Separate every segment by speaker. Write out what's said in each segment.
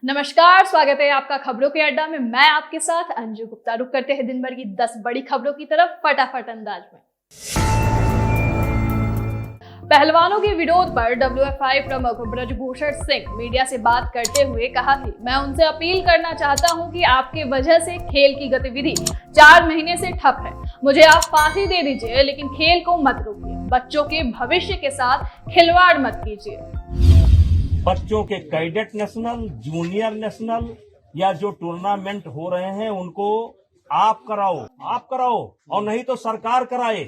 Speaker 1: नमस्कार, स्वागत है आपका खबरों के अड्डा में। मैं आपके साथ अंजू गुप्ता। रुक करते हैं दिन भर की 10 बड़ी खबरों की तरफ फटाफट अंदाज में। पहलवानों के विरोध पर WFI प्रमुख ब्रजभूषण सिंह मीडिया से बात करते हुए कहा कि मैं उनसे अपील करना चाहता हूं कि आपके वजह से खेल की गतिविधि 4 महीने से ठप है। मुझे आप फांसी दे दीजिए, लेकिन खेल को मत रोकिए। बच्चों के भविष्य के साथ खिलवाड़ मत कीजिए।
Speaker 2: बच्चों के कैडेट नेशनल, जूनियर नेशनल या जो टूर्नामेंट हो रहे हैं उनको आप कराओ और नहीं तो सरकार कराए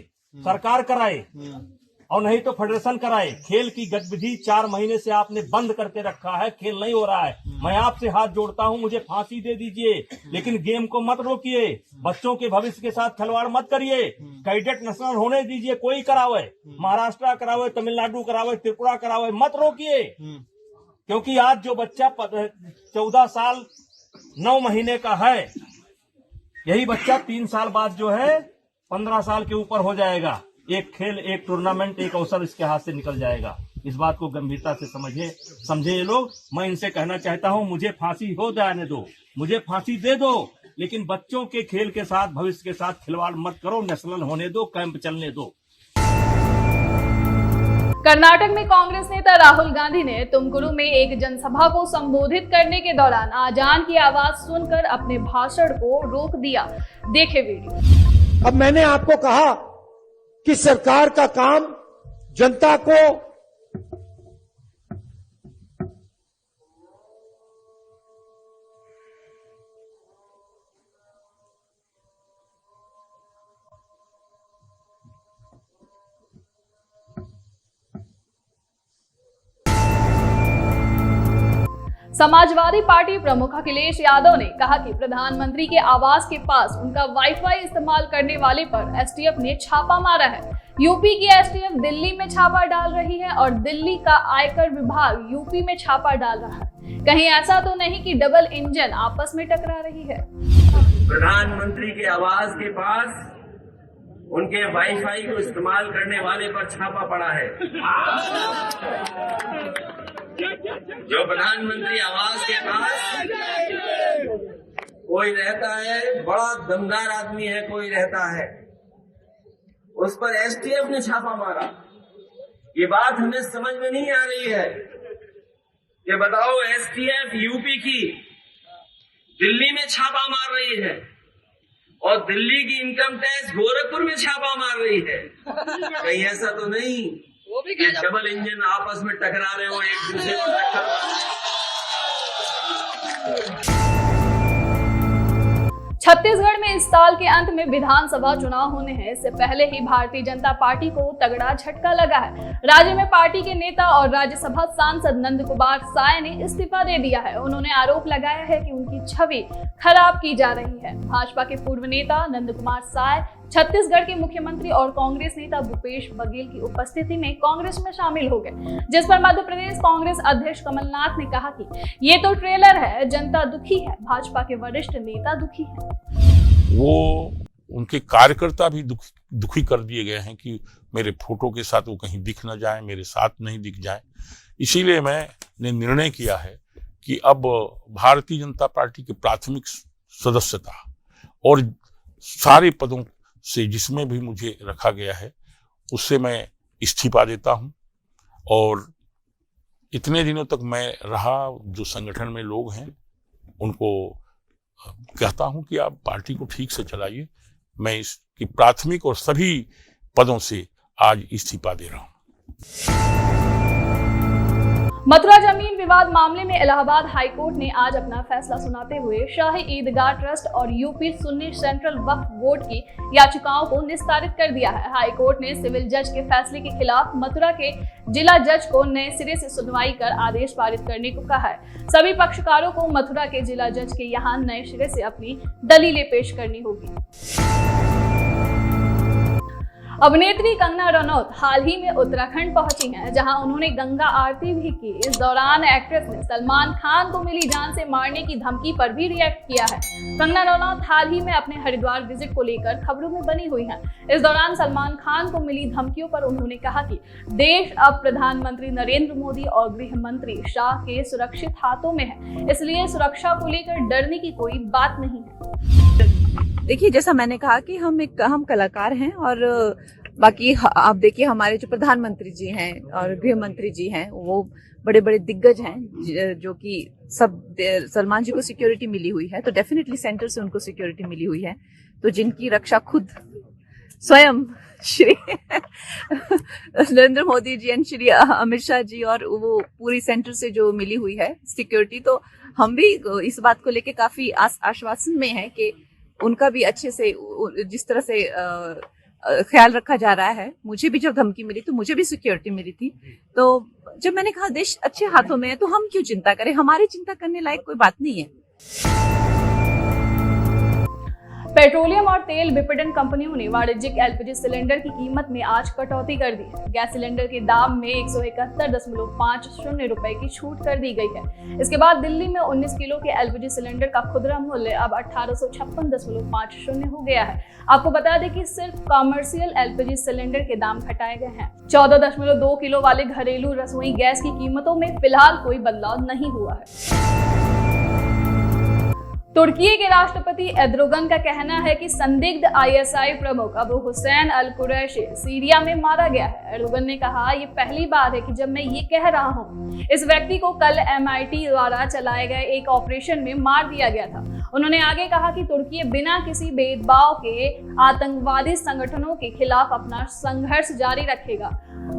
Speaker 2: और नहीं तो फेडरेशन कराए। खेल की गतिविधि 4 महीने से आपने बंद करके रखा है, खेल नहीं हो रहा है। मैं आपसे हाथ जोड़ता हूं, मुझे फांसी दे दीजिए, लेकिन गेम को मत रोकिए। बच्चों के भविष्य के साथ खिलवाड़ मत करिए। कैडेट नेशनल होने दीजिए, कोई करावे, महाराष्ट्र करावे, तमिलनाडु करावे, त्रिपुरा करावे, मत रोकिए। क्योंकि आज जो बच्चा 14 साल 9 महीने का है, यही बच्चा 3 साल बाद जो है 15 साल के ऊपर हो जाएगा। एक खेल, एक टूर्नामेंट, एक अवसर इसके हाथ से निकल जाएगा। इस बात को गंभीरता से समझे ये लोग। मैं इनसे कहना चाहता हूं, मुझे फांसी हो जाने दो, मुझे फांसी दे दो, लेकिन बच्चों के खेल के साथ, भविष्य के साथ खिलवाड़ मत करो। नेशनल होने दो, कैंप चलने दो।
Speaker 1: कर्नाटक में कांग्रेस नेता राहुल गांधी ने तुमकुरू में एक जनसभा को संबोधित करने के दौरान आजान की आवाज सुनकर अपने भाषण को रोक दिया। देखे वीडियो।
Speaker 3: अब मैंने आपको कहा कि सरकार का काम जनता को
Speaker 1: समाजवादी पार्टी प्रमुख अखिलेश यादव ने कहा कि प्रधानमंत्री के आवास के पास उनका वाईफाई इस्तेमाल करने वाले पर एसटीएफ ने छापा मारा है। यूपी की एसटीएफ दिल्ली में छापा डाल रही है और दिल्ली का आयकर विभाग यूपी में छापा डाल रहा है। कहीं ऐसा तो नहीं कि डबल इंजन आपस में टकरा रही है।
Speaker 4: प्रधानमंत्री के आवास के पास उनके वाईफाई को इस्तेमाल करने वाले पर छापा पड़ा है। जो प्रधानमंत्री आवास के पास कोई रहता है, बड़ा दमदार आदमी है, कोई रहता है, उस पर एसटीएफ ने छापा मारा। ये बात हमें समझ में नहीं आ रही है कि बताओ, एसटीएफ यूपी की दिल्ली में छापा मार रही है और दिल्ली की इनकम टैक्स गोरखपुर में छापा मार रही है। कहीं ऐसा तो नहीं कि डबल इंजन आपस में टकरा रहे हो, एक दूसरे को टक्कर।
Speaker 1: छत्तीसगढ़ में इस साल के अंत में विधानसभा चुनाव होने हैं। इससे पहले ही भारतीय जनता पार्टी को तगड़ा झटका लगा है। राज्य में पार्टी के नेता और राज्यसभा सांसद नंद कुमार साय ने इस्तीफा दे दिया है। उन्होंने आरोप लगाया है कि उनकी छवि खराब की जा रही है। भाजपा के पूर्व नेता नंद कुमार साय छत्तीसगढ़ के मुख्यमंत्री और कांग्रेस नेता भूपेश बघेल की उपस्थिति में कांग्रेस में शामिल हो गए, जिस पर मध्य प्रदेश कांग्रेस अध्यक्ष कमलनाथ ने कहा कि ये तो ट्रेलर है, जनता दुखी है, भाजपा के वरिष्ठ नेता दुखी हैं।
Speaker 5: वो उनके कार्यकर्ता भी दुखी कर दिए गए हैं कि मेरे फोटो के साथ वो कहीं दिख न जाए, मेरे साथ नहीं दिख जाए। इसीलिए मैंने निर्णय किया है कि अब भारतीय जनता पार्टी की प्राथमिक सदस्यता और सारे पदों से जिसमें भी मुझे रखा गया है उससे मैं इस्तीफा देता हूं। और इतने दिनों तक मैं रहा, जो संगठन में लोग हैं उनको कहता हूं कि आप पार्टी को ठीक से चलाइए। मैं इसकी प्राथमिक और सभी पदों से आज इस्तीफा दे रहा हूं।
Speaker 1: मथुरा जमीन विवाद मामले में इलाहाबाद हाईकोर्ट ने आज अपना फैसला सुनाते हुए शाही ईदगाह ट्रस्ट और यूपी सुन्नी सेंट्रल वक्फ बोर्ड की याचिकाओं को निस्तारित कर दिया है। हाईकोर्ट ने सिविल जज के फैसले के खिलाफ मथुरा के जिला जज को नए सिरे से सुनवाई कर आदेश पारित करने को कहा है। सभी पक्षकारों को मथुरा के जिला जज के यहाँ नए सिरे से अपनी दलीलें पेश करनी होगी। अभिनेत्री कंगना रनौत हाल ही में उत्तराखंड पहुंची हैं, जहां उन्होंने गंगा आरती भी की। इस दौरान एक्ट्रेस ने सलमान खान को मिली जान से मारने की धमकी पर भी रिएक्ट किया है। कंगना रनौत हाल ही में अपने हरिद्वार विजिट को लेकर खबरों में बनी हुई हैं। इस दौरान सलमान खान को मिली धमकियों पर उन्होंने कहा कि देश अब प्रधानमंत्री नरेंद्र मोदी और गृह मंत्री शाह के सुरक्षित हाथों में है, इसलिए सुरक्षा को लेकर डरने की कोई बात नहीं है।
Speaker 6: देखिए, जैसा मैंने कहा कि हम कलाकार हैं और बाकी आप देखिए हमारे जो प्रधानमंत्री जी हैं और गृह मंत्री जी हैं वो बड़े बड़े दिग्गज हैं, जो कि सब सलमान जी को सिक्योरिटी मिली हुई है, तो डेफिनेटली सेंटर से उनको सिक्योरिटी मिली हुई है, तो जिनकी रक्षा खुद स्वयं श्री नरेंद्र मोदी जी एंड श्री अमित शाह जी और वो पूरी सेंटर से जो मिली हुई है सिक्योरिटी, तो हम भी इस बात को लेके काफी आश्वासन में है कि उनका भी अच्छे से जिस तरह से ख्याल रखा जा रहा है। मुझे भी जब धमकी मिली तो मुझे भी सिक्योरिटी मिली थी, तो जब मैंने कहा देश अच्छे हाथों में है तो हम क्यों चिंता करें, हमारी चिंता करने लायक कोई बात नहीं है।
Speaker 1: पेट्रोलियम और तेल विपणन कंपनियों ने वाणिज्यिक एलपीजी सिलेंडर की कीमत में आज कटौती कर दी है। गैस सिलेंडर के दाम में 171.50 रुपए की छूट कर दी गई है। इसके बाद दिल्ली में 19 किलो के एलपीजी सिलेंडर का खुदरा मूल्य अब 1856.50 हो गया है। आपको बता दें कि सिर्फ कॉमर्शियल एलपीजी सिलेंडर के दाम घटाए गए हैं। 14.2 किलो वाले घरेलू रसोई गैस की कीमतों में फिलहाल कोई बदलाव नहीं हुआ है। तुर्की के राष्ट्रपति एर्दोगन का कहना है कि संदिग्ध आईएसआई प्रमुख अबू हुसैन अल कुरैशी सीरिया में मारा गया है। एर्दोगन ने कहा, ये पहली बार है कि जब मैं ये कह रहा हूँ। इस व्यक्ति को कल MIT द्वारा चलाए गए एक ऑपरेशन में मार दिया गया था। उन्होंने आगे कहा कि तुर्की बिना किसी भेदभाव के आतंकवादी संगठनों के खिलाफ अपना संघर्ष जारी रखेगा।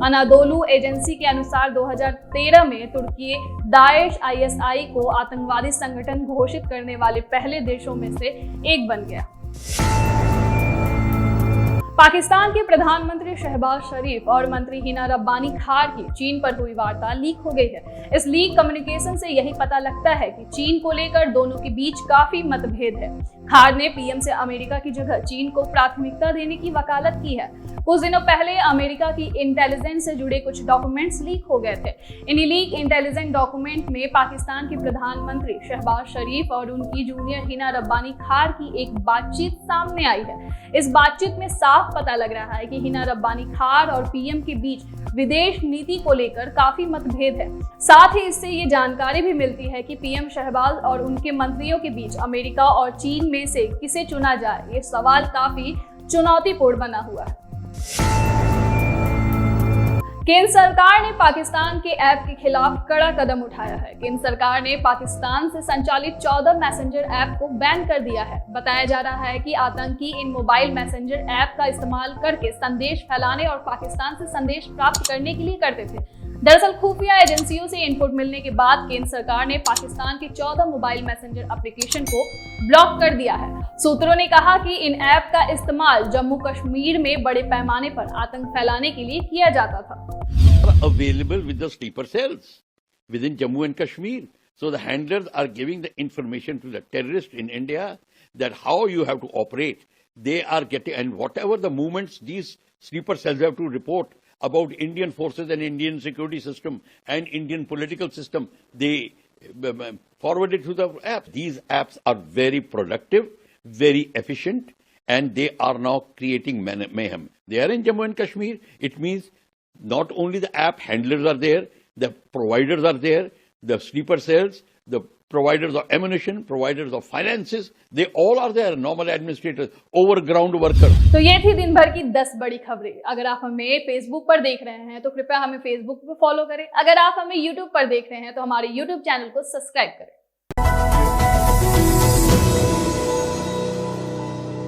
Speaker 1: अनादोलू एजेंसी के अनुसार 2013 में तुर्की दाएश ISI को आतंकवादी संगठन घोषित करने वाले पहले देशों में से एक बन गया। पाकिस्तान के प्रधानमंत्री शहबाज शरीफ और मंत्री हिना रब्बानी खार की चीन पर हुई वार्ता लीक हो गई है। इस लीक कम्युनिकेशन से यही पता लगता है कि चीन को लेकर दोनों के बीच काफी मतभेद है। खार ने PM से अमेरिका की जगह चीन को प्राथमिकता देने की वकालत की है। कुछ दिनों पहले अमेरिका की इंटेलिजेंस से जुड़े कुछ डॉक्यूमेंट्स लीक हो गए थे। इन्हीं लीक इंटेलिजेंस डॉक्यूमेंट में पाकिस्तान के प्रधानमंत्री शहबाज शरीफ और उनकी जूनियर हिना रब्बानी खार की एक बातचीत सामने आई है। इस बातचीत में साफ पता लग रहा है कि हिना रब्बानी खार और PM के बीच विदेश नीति को लेकर काफी मतभेद है। साथ ही इससे ये जानकारी भी मिलती है कि PM शहबाज और उनके मंत्रियों के बीच अमेरिका और चीन में से किसे चुना जाए, ये सवाल काफी चुनौतीपूर्ण बना हुआ है। केंद्र सरकार ने पाकिस्तान के ऐप के खिलाफ कड़ा कदम उठाया है। केंद्र सरकार ने पाकिस्तान से संचालित 14 मैसेंजर ऐप को बैन कर दिया है। बताया जा रहा है कि आतंकी इन मोबाइल मैसेंजर ऐप का इस्तेमाल करके संदेश फैलाने और पाकिस्तान से संदेश प्राप्त करने के लिए करते थे। दरअसल खुफिया एजेंसियों से इनपुट मिलने के बाद केंद्र सरकार ने पाकिस्तान के 14 मोबाइल मैसेंजर एप्लीकेशन को ब्लॉक कर दिया है। सूत्रों ने कहा कि इन ऐप का इस्तेमाल जम्मू कश्मीर में बड़े पैमाने पर आतंक फैलाने के लिए किया जाता था।
Speaker 7: Available with the sleeper cells within Jammu and Kashmir. So the handlers are giving the information to the terrorists in India that how you have to operate. They are getting, and whatever the movements these sleeper cells have to report about Indian forces and Indian security system and Indian political system, they forward it to the app. These apps are very productive, very efficient, and they are now creating mayhem. They are in Jammu and Kashmir. It means not only the app handlers are there, the providers are there, the sleeper cells, the providers of ammunition, providers of finances, they all are there, normal administrators, overground workers.
Speaker 1: तो ये थी दिन भर की 10 बड़ी खबरें। अगर आप हमें फेसबुक पर देख रहे हैं तो कृपया हमें फेसबुक पर फॉलो करें। अगर आप हमें यूट्यूब पर देख रहे हैं तो हमारे यूट्यूब चैनल को सब्सक्राइब करें।